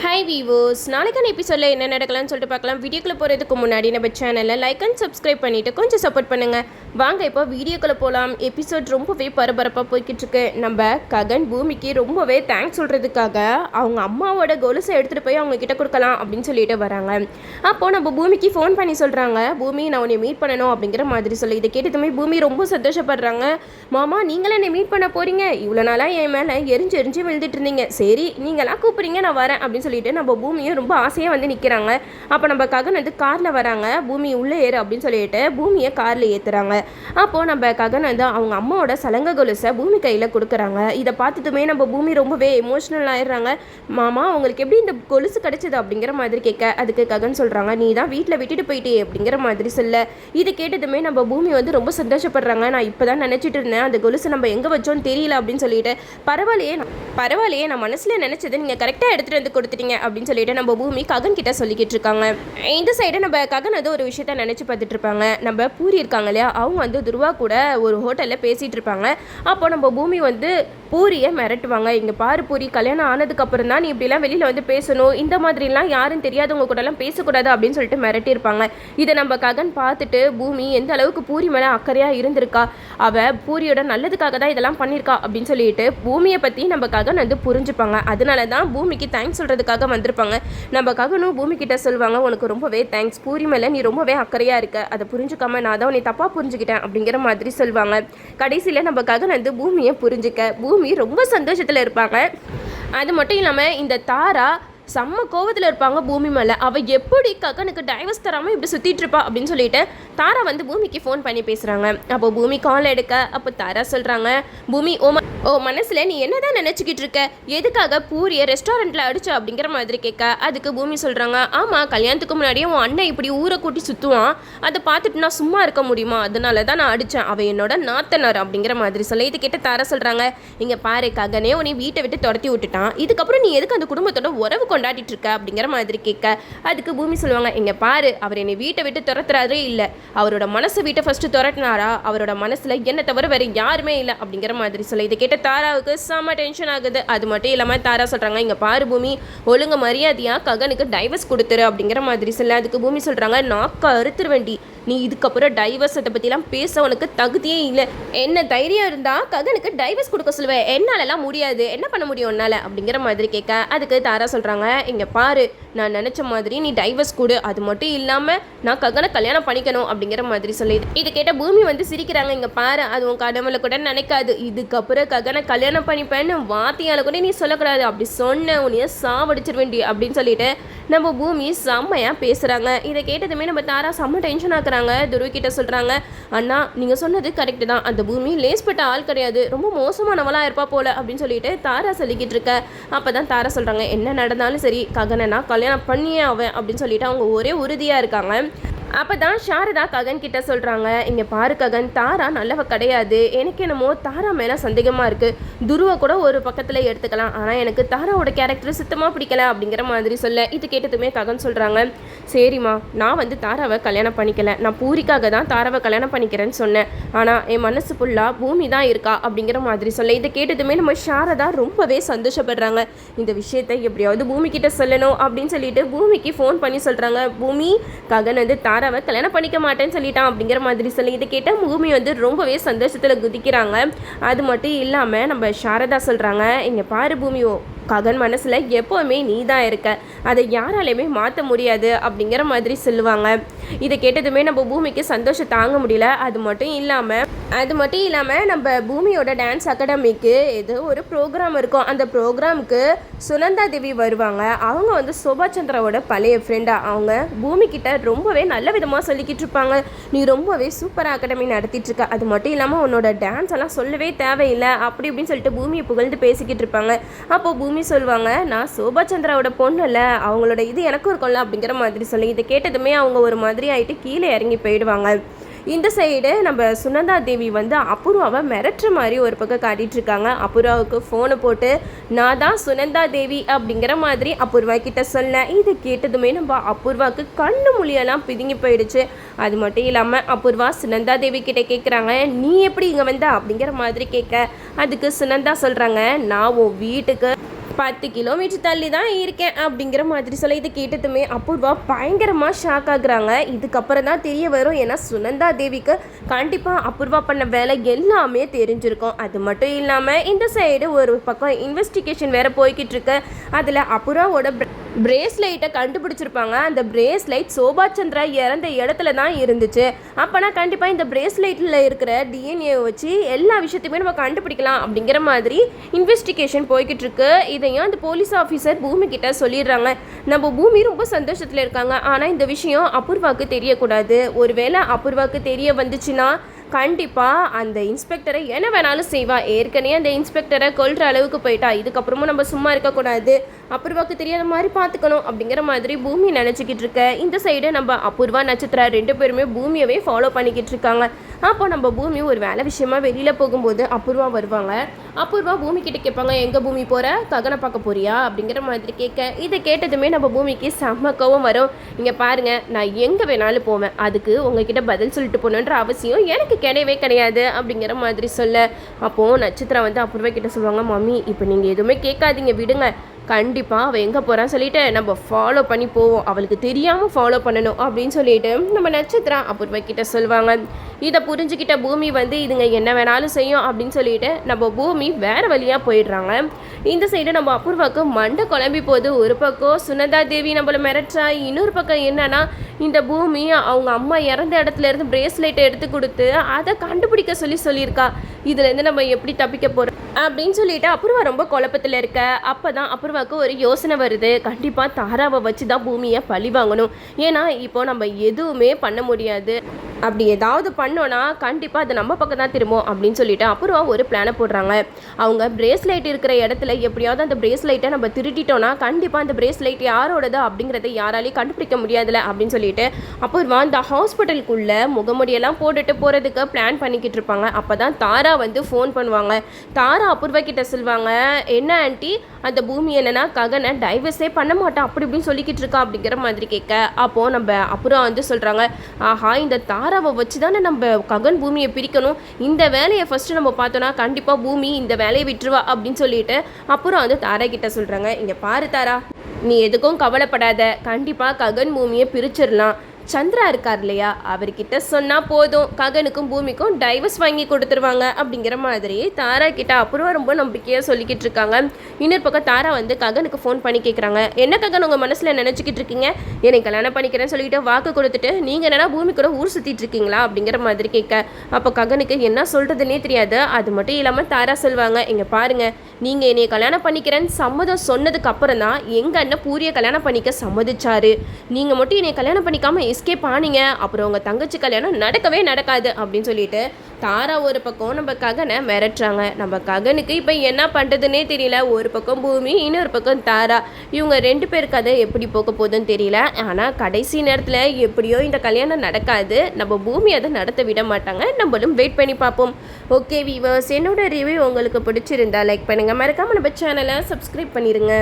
Hi வீவோஸ், நாளைக்கான எபிசோடில் என்ன நடக்கலாம்னு சொல்லிட்டு பார்க்கலாம். வீடியோக்குள்ளே போகிறதுக்கு முன்னாடி நம்ம சேனலில் லைக் அண்ட் சப்ஸ்கிரைப் பண்ணிவிட்டு கொஞ்சம் சப்போர்ட் பண்ணுங்கள். வாங்க இப்போ வீடியோக்குள்ளே போகலாம். எபிசோட் ரொம்பவே பரபரப்பாக போய்கிட்டு இருக்கு. நம்ம ககன் பூமிக்கு ரொம்பவே தேங்க்ஸ் சொல்கிறதுக்காக அவங்க அம்மாவோட கொலுசை எடுத்துகிட்டு போய் அவங்க கிட்ட கொடுக்கலாம் அப்படின்னு சொல்லிட்டு வராங்க. அப்போது நம்ம பூமிக்கு ஃபோன் பண்ணி சொல்கிறாங்க, பூமி நான் உன்னை மீட் பண்ணணும் அப்படிங்கிற மாதிரி சொல்லி. இதை கேட்டதுமே பூமி ரொம்ப சந்தோஷப்படுறாங்க. மாமா நீங்களே என்னை மீட் பண்ண போகிறீங்க, இவ்வளோ நாளாக என் மேலே எரிஞ்சு விழுந்துட்டு இருந்தீங்க, சரி நீங்களாம் கூப்பிட்றீங்க நான் வரேன் அப்படின்னு சொல்லிட்டு நம்ம பூமியும் ரொம்ப ஆசையாக வந்து நிற்கிறாங்க. அப்போ நம்ம ககன் வந்து காரில் வராங்க. பூமி உள்ளே ஏறு அப்படின்னு சொல்லிட்டு பூமியை காரில் ஏற்றுறாங்க. அப்போது நம்ம ககன் வந்து அவங்க அம்மாவோட சலங்க கொலுசை பூமி கையில் கொடுக்குறாங்க. இதை பார்த்துட்டுமே நம்ம பூமி ரொம்பவே எமோஷ்னல் ஆயிடுறாங்க. மாமா உங்களுக்கு எப்படி இந்த கொலுசு கிடைச்சது அப்படிங்கிற மாதிரி கேட்க, அதுக்கு ககன் சொல்கிறாங்க, நீ தான் வீட்டில் விட்டுட்டு போயிட்டே அப்படிங்கிற மாதிரி சொல்ல. இது கேட்டதுமே நம்ம பூமி வந்து ரொம்ப சந்தோஷப்படுறாங்க. நான் இப்போ தான் நினச்சிட்டு இருந்தேன் அந்த கொலுசு நம்ம எங்கே வச்சோன்னு தெரியல அப்படின்னு சொல்லிட்டு, பரவாயில்லையே நான் மனசில் நினச்சது நீங்கள் கரெக்டாக எடுத்துகிட்டு வந்து கொடுத்துட்டீங்க அப்படின்னு சொல்லிட்டு நம்ம பூமி ககன் கிட்ட சொல்லிக்கிட்டு இருக்காங்க. இந்த சைடு நம்ம ககன் வந்து ஒரு விஷயத்த நினச்சி பார்த்துட்டு இருப்பாங்க. நம்ம பூரி இருக்காங்க இல்லையா, அவங்க வந்து துருவா கூட ஒரு ஹோட்டலில் பேசிகிட்டு இருப்பாங்க. அப்போ நம்ம பூமி வந்து பூரியை மிரட்டுவாங்க. இங்கே பாரு பூரி, கல்யாணம் ஆனதுக்கப்புறம் தான் நீ இப்படிலாம் வெளியில் வந்து பேசணும், இந்த மாதிரிலாம் யாரும் தெரியாதவங்க கூடலாம் பேசக்கூடாது அப்படின்னு சொல்லிட்டு மிரட்டியிருப்பாங்க. இதை நம்ம ககன் பார்த்துட்டு பூமி எந்த அளவுக்கு பூரி மேலே அக்கறையாக இருந்திருக்கா, அவள் பூரியோட நல்லதுக்காக தான் இதெல்லாம் பண்ணியிருக்கா அப்படின்னு சொல்லிட்டு பூமியை பற்றி நம்ம ககன் வந்து புரிஞ்சுப்பாங்க. அதனால தான் பூமிக்கு தேங்க்ஸ் சொல்கிறதுக்காக வந்திருப்பாங்க. நம்ம ககனும் பூமி கிட்ட சொல்லுவாங்க, உனக்கு ரொம்பவே தேங்க்ஸ், பூரி மேலே நீ ரொம்பவே அக்கறையாக இருக்க, அதை புரிஞ்சுக்காம நான் தான் உன்னை தப்பாக புரிஞ்சுக்கிட்டேன் அப்படிங்கிற மாதிரி சொல்லுவாங்க. கடைசியில் நம்ம ககன் வந்து பூமியை புரிஞ்சுக்க பூமி ரொம்ப சந்தோஷத்தில் இருப்பாங்க. அது மட்டும் இல்லாமல் இந்த தாரா செம்ம கோவத்தில் இருப்பாங்க பூமி மேலே. அவள் எப்படி ககனுக்கு டைவர்ஸ் தராமல் இப்படி சுற்றிட்டு இருப்பா அப்படின்னு சொல்லிட்டு தாரா வந்து பூமிக்கு ஃபோன் பண்ணி பேசுகிறாங்க. அப்போ பூமி கால் எடுக்க, அப்போ தாரா சொல்கிறாங்க, பூமி ஓ மனசில் நீ என்ன தான் நினச்சிக்கிட்டு இருக்க, எதுக்காக பூரியை ரெஸ்டாரண்ட்டில் அடிச்ச அப்படிங்கிற மாதிரி கேட்க, அதுக்கு பூமி சொல்கிறாங்க, ஆமாம் கல்யாணத்துக்கு முன்னாடியே உன் அண்ணன் இப்படி ஊரை கூட்டி சுற்றுவான், அதை பார்த்துட்டு நான் சும்மா இருக்க முடியுமா, அதனால தான் நான் அடித்தேன், அவள் என்னோட நாத்தனார் அப்படிங்கிற மாதிரி சொல்ல. இது கேட்ட தாரா சொல்கிறாங்க, இங்கே பாரு ககனே உன்னை வீட்டை விட்டு துரத்தி விட்டுட்டான், இதுக்கப்புறம் நீ எதுக்கு அந்த குடும்பத்தோட உறவு கொண்டாடிட்டு இருக்க அப்படிங்கிற மாதிரி கேட்க, அதுக்கு பூமி சொல்லுவாங்க, இங்கே பாரு அவர் என்னை வீட்டை விட்டு துரத்துறாரே இல்லை, அவரோட மனசு வீட்டை ஃபஸ்ட்டு துரட்டினாரா, அவரோட மனசில் என்ன தவிர வேறு யாருமே இல்லை அப்படிங்கிற மாதிரி சொல்ல. இதை கேட்ட தாராவுக்கு செம்ம டென்ஷன் ஆகுது. அது மட்டும் இல்லாமல் தாரா சொல்கிறாங்க, இங்கே பாரு பூமி, ஒழுங்கு மரியாதையாக ககனுக்கு டைவர்ஸ் கொடுத்துரு அப்படிங்கிற மாதிரி சொல்ல. அதுக்கு பூமி சொல்கிறாங்க, நாக்க அறுத்துருவேண்டி, நீ இதுக்கப்புறம் டைவர்ஸை பற்றிலாம் பேச உனக்கு தகுதியே இல்லை, என்ன தைரியம் இருந்தால் ககனுக்கு டைவர்ஸ் கொடுக்க சொல்லுவேன், என்னாலலாம் முடியாது, என்ன பண்ண முடியும் என்னால் அப்படிங்கிற மாதிரி கேட்க, அதுக்கு தாரா சொல்கிறாங்க, இங்கே பாரு நான் நினச்ச மாதிரி நீ டைவர்ஸ் கொடு, அது மட்டும் இல்லாமல் நான் ககனை கல்யாணம் பண்ணிக்கணும் அப்படிங்கிற மாதிரி சொல்லிது. இது கேட்ட பூமி வந்து சிரிக்கிறாங்க, இங்கே பாரு அது உன் கடவுளை கூட நினைக்காது, இதுக்கப்புறம் ககனை கல்யாணம் பண்ணிப்பேன்னு வார்த்தையால் கூட நீ சொல்லக்கூடாது, அப்படி சொன்ன உன்னைய சாவடிச்சிருவேண்டி அப்படின்னு சொல்லிட்டு நம்ம பூமி செம்மையாக பேசுகிறாங்க. இதை கேட்டதுமே நம்ம தாரா செம்ம டென்ஷன் ஆக்குறாங்க. துருவி கிட்ட சொல்கிறாங்க, அண்ணா நீங்கள் சொன்னது கரெக்டு தான், அந்த பூமி லேஸ்பட்ட ஆள் கிடையாது, ரொம்ப மோசமானவளாக இருப்பா போல அப்படின்னு சொல்லிட்டு தாரா சொல்லிக்கிட்டு இருக்க. அப்போ தான் தாரா சொல்கிறாங்க, என்ன நடந்தாலும் சரி ககனை நான் கல்யாணம் பண்ணியே ஆவேன் அப்படின்னு சொல்லிட்டு அவங்க ஒரே உறுதியாக இருக்காங்க. அப்போ தான் சாரதா ககன் கிட்ட சொல்கிறாங்க, இங்கே பாரு ககன், தாரா நல்லவ கிடையாது, எனக்கு என்னமோ தாரா மேலே சந்தேகமாக இருக்குது, துருவை கூட ஒரு பக்கத்தில் எடுத்துக்கலாம், ஆனால் எனக்கு தாராவோட கேரக்டர் சுத்தமாக பிடிக்கல அப்படிங்கிற மாதிரி சொல்ல. இது கேட்டதுமே ககன் சொல்கிறாங்க, சரிம்மா நான் வந்து தாராவை கல்யாணம் பண்ணிக்கல, நான் பூரிக்காக தான் தாராவை கல்யாணம் பண்ணிக்கிறேன்னு சொன்னேன், ஆனால் என் மனசு ஃபுல்லாக பூமி தான் இருக்கா அப்படிங்கிற மாதிரி சொல்ல. இதை கேட்டதுமே நம்ம சாரதா ரொம்பவே சந்தோஷப்படுறாங்க. இந்த விஷயத்தை எப்படியாவது பூமி கிட்ட சொல்லணும் அப்படின்னு சொல்லிட்டு பூமிக்கு ஃபோன் பண்ணி சொல்கிறாங்க, பூமி ககன் வந்து தாராவை கல்யாணம் பண்ணிக்க மாட்டேன்னு சொல்லிட்டான் அப்படிங்கிற மாதிரி சொல்லி. இதை கேட்டால் பூமி வந்து ரொம்பவே சந்தோஷத்தில் குதிக்கிறாங்க. அது மட்டும் இல்லாமல் நம்ம சாரதா சொல்கிறாங்க, இங்கே பாரு பூமியோ, ககன் மனசில் எப்போவுமே நீ தான் இருக்க, அதை யாராலையுமே மாற்ற முடியாது அப்படிங்கிற மாதிரி சொல்லுவாங்க. இதை கேட்டதுமே நம்ம பூமிக்கு சந்தோஷம் தாங்க முடியல. அது மட்டும் இல்லாமல் நம்ம பூமியோட டான்ஸ் அகாடமிக்கு ஏதோ ஒரு ப்ரோக்ராம் இருக்கும், அந்த ப்ரோக்ராமுக்கு சுனந்தா தேவி வருவாங்க. அவங்க வந்து சோபா சந்திராவோட பழைய ஃப்ரெண்டாக, அவங்க பூமிக்கிட்ட ரொம்பவே நல்ல விதமாக சொல்லிக்கிட்டு இருப்பாங்க, நீ ரொம்பவே சூப்பராக அகாடமி நடத்திட்டு இருக்க, அது மட்டும் இல்லாமல் உன்னோட டான்ஸ் எல்லாம் சொல்லவே தேவையில்லை அப்படி இப்படின்னு சொல்லிட்டு பூமியை புகழ்ந்து பேசிக்கிட்டு இருப்பாங்க. அப்போ பூமி சொல்லுவாங்க, நான் சோபா சந்திராவோட பொண்ணு இல்லை, அவங்களோட இது எனக்கும் இருக்கும்ல அப்படிங்கிற மாதிரி சொல்லி. இதை கேட்டதுமே அவங்க ஒரு மாதிரி ஆகிட்டு கீழே இறங்கி போயிடுவாங்க. இந்த சைடு நம்ம சுனந்தா தேவி வந்து அபூர்வாவை மிரட்டுற மாதிரி ஒரு பக்கம் காட்டிகிட்டு இருக்காங்க. அபூர்வாவுக்கு ஃபோனை போட்டு நான் தான் சுனந்தா தேவி அப்படிங்கிற மாதிரி அபூர்வா கிட்ட சொல்ல. இது கேட்டதுமே நம்ம அபூர்வாவுக்கு கண்ணு மொழியெல்லாம் பிதுங்கி போயிடுச்சு. அது மட்டும் இல்லாமல் அபூர்வா சுனந்தா தேவி கிட்ட கேட்குறாங்க, நீ எப்படி இங்கே வந்த அப்படிங்கிற மாதிரி கேட்க, அதுக்கு சுனந்தா சொல்கிறாங்க, நான் உன் வீட்டுக்கு 10 கிலோமீட்டர் தள்ளி தான் இருக்கேன் அப்படிங்கிற மாதிரி சொல்ல இதை கேட்டதுமே அபூர்வா பயங்கரமாக ஷாக் ஆகுறாங்க. இதுக்கப்புறம் தான் தெரிய வரும், ஏன்னா சுனந்தா தேவிக்கு கண்டிப்பாக அபூர்வா பண்ண வேலை எல்லாமே தெரிஞ்சிருக்கும். அது மட்டும் இல்லாமல் இந்த சைடு ஒரு பக்கம் இன்வெஸ்டிகேஷன் வேறு போய்கிட்டு இருக்கு. அதில் அபூர்வாவோட பிரேஸ்லைட்டை கண்டுபிடிச்சிருப்பாங்க. அந்த பிரேஸ்லைட் சோபா சந்திரா இறந்த இடத்துல தான் இருந்துச்சு. அப்போனா கண்டிப்பாக இந்த பிரேஸ்லைட்டில் இருக்கிற டிஎன்ஏ வச்சு எல்லா விஷயத்தையுமே நம்ம கண்டுபிடிக்கலாம் அப்படிங்கிற மாதிரி இன்வெஸ்டிகேஷன் போய்கிட்டு இருக்கு. இதையும் அந்த போலீஸ் ஆஃபீஸர் பூமி கிட்ட சொல்லிடுறாங்க. நம்ம பூமி ரொம்ப சந்தோஷத்தில் இருக்காங்க, ஆனால் இந்த விஷயம் அபூர்வாவுக்கு தெரியக்கூடாது. ஒருவேளை அபூர்வாவுக்கு தெரிய வந்துச்சுன்னா கண்டிப்பாக அந்த இன்ஸ்பெக்டரை என்ன வேணாலும் செய்வா. ஏற்கனவே அந்த இன்ஸ்பெக்டரை கொல்ற அளவுக்கு போயிட்டா. இதுக்கப்புறமும் நம்ம சும்மா இருக்கக்கூடாது, அபூர்வாவுக்கு தெரியாத மாதிரி பார்த்துக்கணும் அப்படிங்கிற மாதிரி பூமி நினச்சிக்கிட்டு இருக்க. இந்த சைடு நம்ம அபூர்வா நட்சத்திரா 2 பேருமே பூமியவே ஃபாலோ பண்ணிக்கிட்டு இருக்காங்க. அப்போ நம்ம பூமி ஒரு வேலை விஷயமா வெளியில் போகும்போது அபூர்வா வருவாங்க. அபூர்வா பூமி கிட்ட கேட்பாங்க, எங்கே பூமி போகிற, ககனை பார்க்க போறியா அப்படிங்கிற மாதிரி கேட்க. இதை கேட்டதுமே நம்ம பூமிக்கு செம்ம கோவம் வரும். இங்கே பாருங்கள், நான் எங்கே வேணாலும் போவேன், அதுக்கு உங்ககிட்ட பதில் சொல்லிட்டு போகணுன்ற அவசியம் எனக்கு கிடையவே கிடையாது அப்படிங்கிற மாதிரி சொல்ல. அப்போது நட்சத்திரம் வந்து அபூர்வா கிட்ட சொல்லுவாங்க, மம்மி இப்போ நீங்கள் எதுவுமே கேட்காதீங்க, விடுங்க, கண்டிப்பாக அவள் எங்கே போகிறான்னு சொல்லிட்டு நம்ம ஃபாலோ பண்ணி போவோம், அவளுக்கு தெரியாமல் ஃபாலோ பண்ணணும் அப்படின்னு சொல்லிட்டு நம்ம நட்சத்திரம் அபூர்வா கிட்ட சொல்லுவாங்க. இதை புரிஞ்சுக்கிட்ட பூமி வந்து இதுங்க என்ன வேணாலும் செய்யும் அப்படின்னு சொல்லிட்டு நம்ம பூமி வேறு வழியாக போயிடுறாங்க. இந்த சைடு நம்ம அபூர்வாவுக்கு மண்டை குழம்பி போகுது. ஒரு பக்கம் சுனந்தா தேவி நம்மளை மிரட்டா, இன்னொரு பக்கம் என்னன்னா இந்த பூமி அவங்க அம்மா இறந்த இடத்துல இருந்து பிரேஸ்லைட்டை எடுத்து கொடுத்து அதை கண்டுபிடிக்க சொல்லியிருக்கா. இதுலேருந்து நம்ம எப்படி தப்பிக்க போகிறோம் அப்படின்னு சொல்லிட்டு அபூர்வா ரொம்ப குழப்பத்தில் இருக்க. அப்போ தான் அபூர்வாவுக்கு ஒரு யோசனை வருது. கண்டிப்பாக தாராவை வச்சு தான் பூமியை பழி வாங்கணும். ஏன்னா இப்போ நம்ம எதுவுமே பண்ண முடியாது, அப்படி ஏதாவது பண்ணோன்னா கண்டிப்பாக அது நம்ம பக்கம் தான் திரும்பும் அப்படின்னு சொல்லிட்டு அபூர்வா ஒரு பிளானை போடுறாங்க. அவங்க பிரேஸ்லைட் இருக்கிற இடத்துல எப்படியாவது அந்த பிரேஸ்லைட்டை நம்ம திருட்டிட்டோன்னா கண்டிப்பாக அந்த பிரேஸ்லைட் யாரோடது அப்படிங்கிறத யாராலையும் கண்டுபிடிக்க முடியாதுல்ல அப்படின்னு சொல்லிட்டு அபூர்வா இந்த ஹாஸ்பிட்டலுக்குள்ளே முகமுடியெல்லாம் போட்டுட்டு போகிறதுக்கு பிளான் பண்ணிக்கிட்டு இருப்பாங்க. அப்போ தான் தாரா வந்து ஃபோன் பண்ணுவாங்க. தாரா அபூர்வா கிட்ட சொல்லுவாங்க, என்ன ஆண்டி அந்த பூமி என்னன்னா ககனை டைவர்ஸே பண்ண மாட்டான் அப்படி இப்படின்னு சொல்லிக்கிட்டு இருக்கா அப்படிங்கிற மாதிரி கேட்க. அப்போது நம்ம அபூர்வா வந்து சொல்கிறாங்க, ஆஹா இந்த தாராவை வச்சு தானே நம்ம ககன் பூமியை பிரிக்கணும், இந்த வேலையை ஃபஸ்ட்டு நம்ம பார்த்தோன்னா கண்டிப்பாக பூமி இந்த வேலையை விட்டுருவா அப்படின்னு சொல்லிட்டு அப்புறம் வந்து தாரா கிட்ட சொல்கிறாங்க, இங்கே பாரு தாரா, நீ எதுக்கும் கவலைப்படாத, கண்டிப்பாக ககன் பூமியை பிரிச்சிடலாம். சந்திரா இருக்கார் இல்லையா, அவர்கிட்ட சொன்னால் போதும், ககனுக்கும் பூமிக்கும் டைவர்ஸ் வாங்கி கொடுத்துருவாங்க அப்படிங்கிற மாதிரி தாரா கிட்ட அப்புறம் ரொம்ப நம்பிக்கையாக சொல்லிக்கிட்டு இருக்காங்க. இன்னொரு பக்கம் தாரா வந்து ககனுக்கு ஃபோன் பண்ணி கேட்குறாங்க, என்ன ககன் உங்கள் மனசில் நினச்சிக்கிட்டு இருக்கீங்க, என்னை கல்யாணம் பண்ணிக்கிறேன்னு சொல்லிட்டு வாக்கு கொடுத்துட்டு நீங்கள் என்னன்னா பூமி கூட ஊர் சுற்றிட்டு இருக்கீங்களா அப்படிங்கிற மாதிரி கேட்க. அப்போ ககனுக்கு என்ன சொல்கிறதுனே தெரியாது. அது மட்டும் இல்லாமல் தாரா சொல்லுவாங்க, இங்கே பாருங்கள், நீங்கள் என்னை கல்யாணம் பண்ணிக்கிறேன்னு சம்மதம் சொன்னதுக்கு அப்புறம் தான் எங்கள் அண்ணன் பூரியை கல்யாணம் பண்ணிக்க சம்மதிச்சாரு. நீங்கள் மட்டும் என்னை கல்யாணம் பண்ணிக்காமல் எஸ்கேப் ஆனீங்க, அப்புறம் உங்கள் தங்கச்சி கல்யாணம் நடக்கவே நடக்காது அப்படின்னு சொல்லிட்டு தாரா ஒரு பக்கம் நம்ம ககனை மிரட்டுறாங்க. நம்ம ககனுக்கு இப்போ என்ன பண்ணுறதுன்னே தெரியல. ஒரு பக்கம் பூமி, இன்னொரு பக்கம் தாரா, இவங்க 2 பேர் கதை எப்படி போக போகுதுன்னு தெரியல. ஆனால் கடைசி நேரத்தில் எப்படியோ இந்த கல்யாணம் நடக்காது, நம்ம பூமி அதை நடத்த விட மாட்டாங்க. நம்மளும் வெயிட் பண்ணி பார்ப்போம். ஓகே வீவர்ஸ், என்னோட ரிவ்யூ உங்களுக்கு பிடிச்சிருந்தா லைக் பண்ணுங்கள், மறக்காமல் நம்ம சேனலை சப்ஸ்கிரைப் பண்ணிடுங்க.